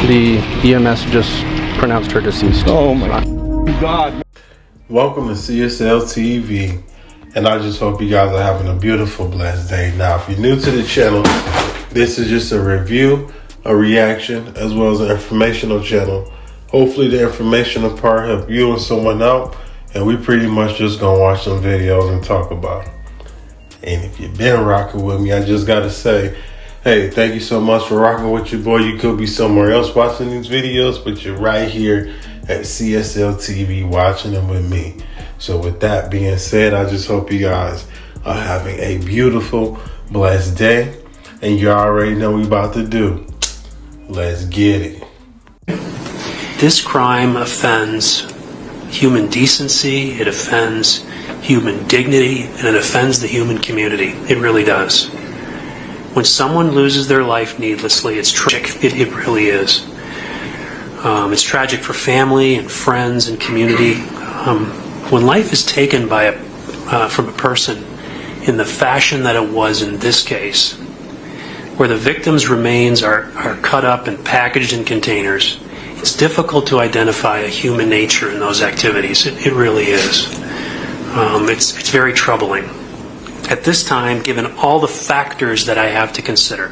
The EMS just pronounced her deceased. Oh my God. Welcome to CSL TV, and I just hope you guys are having a beautiful, blessed day. Now, if you're new to the channel, this is just a review, a reaction, as well as an informational channel. Hopefully the informational part help you and someone out, and we pretty much just gonna watch some videos and talk about it. And if you've been rocking with me, I just gotta say, hey, thank you so much for rocking with your boy. You could be somewhere else watching these videos, but you're right here at CSL TV watching them with me. So with that being said, I just hope you guys are having a beautiful, blessed day. And you already know what we about to do. Let's get it. This crime offends human decency, it offends human dignity, and it offends the human community. It really does. When someone loses their life needlessly, it's tragic. It really is. It's tragic for family and friends and community. When life is taken by from a person in the fashion that it was in this case, where the victim's remains are cut up and packaged in containers, it's difficult to identify a human nature in those activities. It really is. It's very troubling. At this time, given all the factors that I have to consider,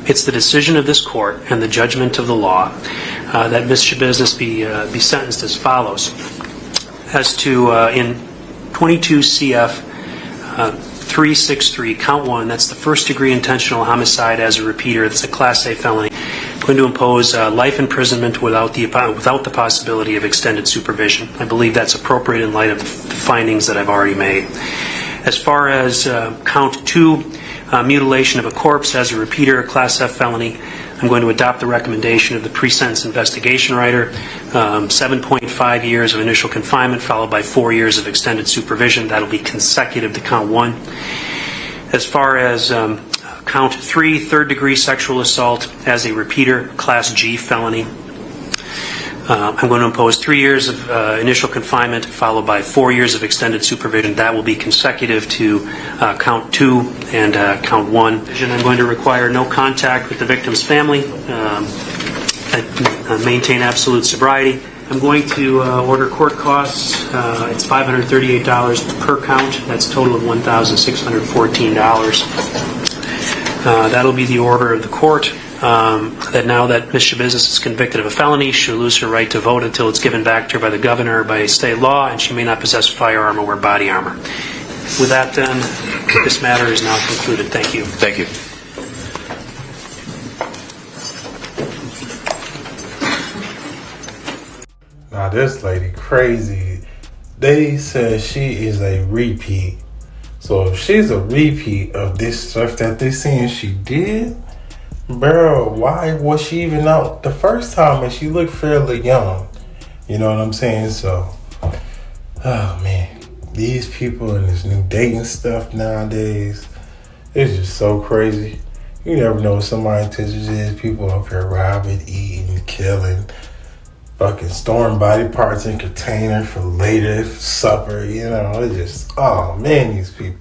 it's the decision of this court and the judgment of the law that Ms. Shabusiness be sentenced as follows. As to in 22 CF 363, count 1, that's the first degree intentional homicide as a repeater. That's a Class A felony. I'm going to impose life imprisonment without the possibility of extended supervision. I believe that's appropriate in light of the findings that I've already made. As far as count 2, mutilation of a corpse as a repeater, a Class F felony, I'm going to adopt the recommendation of the pre-sentence investigation writer, 7.5 years of initial confinement followed by 4 years of extended supervision. That'll be consecutive to count 1. As far as count 3, third degree sexual assault as a repeater, Class G felony, I'm going to impose 3 years of initial confinement followed by 4 years of extended supervision. That will be consecutive to count 2 and count 1. And I'm going to require no contact with the victim's family, maintain absolute sobriety. I'm going to order court costs. It's $538 per count. That's a total of $1,614. That'll be the order of the court. That now that Ms. Shabusiness is convicted of a felony, she'll lose her right to vote until it's given back to her by the governor or by state law, and she may not possess a firearm or wear body armor. With that, then, this matter is now concluded. Thank you. Thank you. Now this lady crazy. They said she is a repeat. So if she's a repeat of this stuff that they saying she did, bro, why was she even out the first time? And she looked fairly young. You know what I'm saying? So, oh man, these people and this new dating stuff nowadays, it's just so crazy. You never know what somebody's intentions is. People up here robbing, eating, killing, fucking storing body parts in container for later supper. You know, it's just, oh man, these people.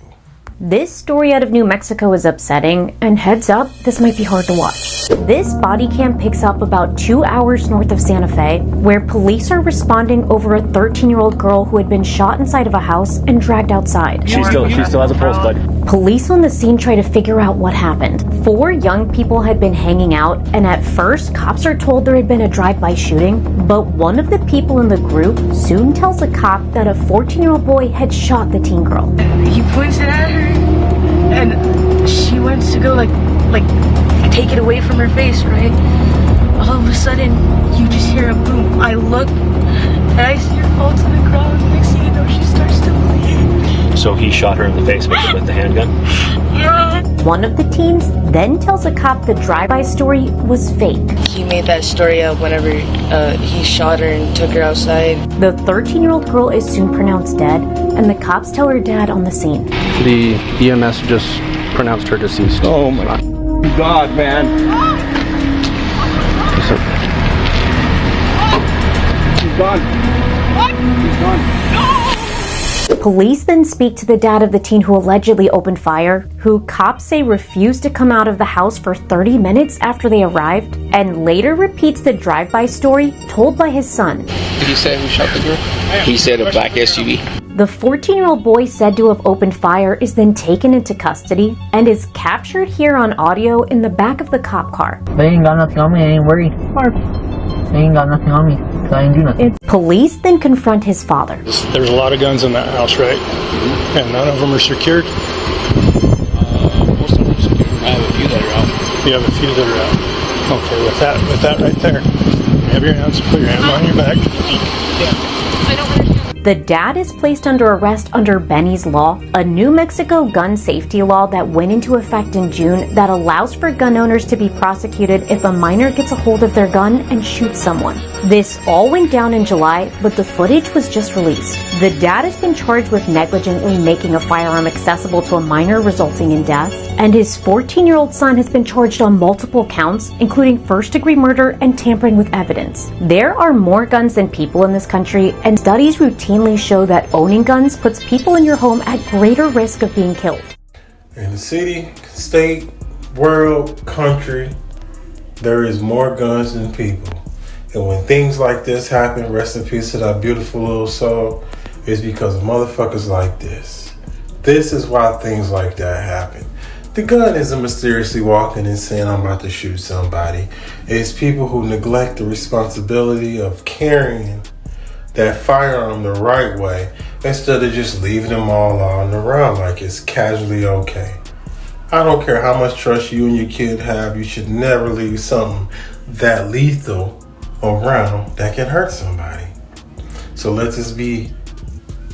This story out of New Mexico is upsetting, and heads up, this might be hard to watch. This body cam picks up about 2 hours north of Santa Fe, where police are responding over a 13-year-old girl who had been shot inside of a house and dragged outside. She still has a pulse, bud. Police on the scene try to figure out what happened. 4 young people had been hanging out, and at first, cops are told there had been a drive-by shooting, but one of the people in the group soon tells a cop that a 14-year-old boy had shot the teen girl. He points it at her, and she wants to go like take it away from her face, right? All of a sudden, you just hear a boom. I look, and I see her fall to the ground. Next thing you know, she starts to bleed. So he shot her in the face with the handgun? Yeah. One of the teens then tells a cop the drive-by story was fake. He made that story up whenever he shot her and took her outside. The 13-year-old girl is soon pronounced dead, and the cops tell her dad on the scene. The EMS just pronounced her deceased. Oh my God, man. So, He's gone. What? He's gone. No! Police then speak to the dad of the teen who allegedly opened fire, who cops say refused to come out of the house for 30 minutes after they arrived, and later repeats the drive-by story told by his son. Did he say who shot the girl? He said a black SUV. The 14-year-old boy said to have opened fire is then taken into custody and is captured here on audio in the back of the cop car. They ain't got nothing on me, I ain't worried. They ain't got nothing on me, so I ain't do nothing. Police then confront his father. There's a lot of guns in that house, right? And none of them are secured? Most of them are secured. I have a few that are out. You have a few that are out. Okay, with that right there, you have your hands, put your hand on your back. The dad is placed under arrest under Benny's Law, a New Mexico gun safety law that went into effect in June that allows for gun owners to be prosecuted if a minor gets a hold of their gun and shoots someone. This all went down in July, but the footage was just released. The dad has been charged with negligently making a firearm accessible to a minor, resulting in death, and his 14-year-old son has been charged on multiple counts, including first-degree murder and tampering with evidence. There are more guns than people in this country, and studies routinely show that owning guns puts people in your home at greater risk of being killed. In the city, state, world, country, there is more guns than people. And when things like this happen, rest in peace to that beautiful little soul, it's because of motherfuckers like this. This is why things like that happen. The gun isn't mysteriously walking and saying I'm about to shoot somebody. It's people who neglect the responsibility of carrying that firearm the right way instead of just leaving them all on around like it's casually okay. I don't care how much trust you and your kid have, you should never leave something that lethal around that can hurt somebody. So let this be,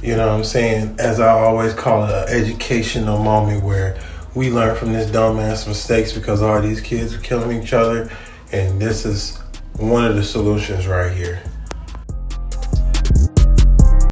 you know what I'm saying, as I always call it, an educational moment where we learn from this dumbass mistakes, because all these kids are killing each other, and this is one of the solutions right here.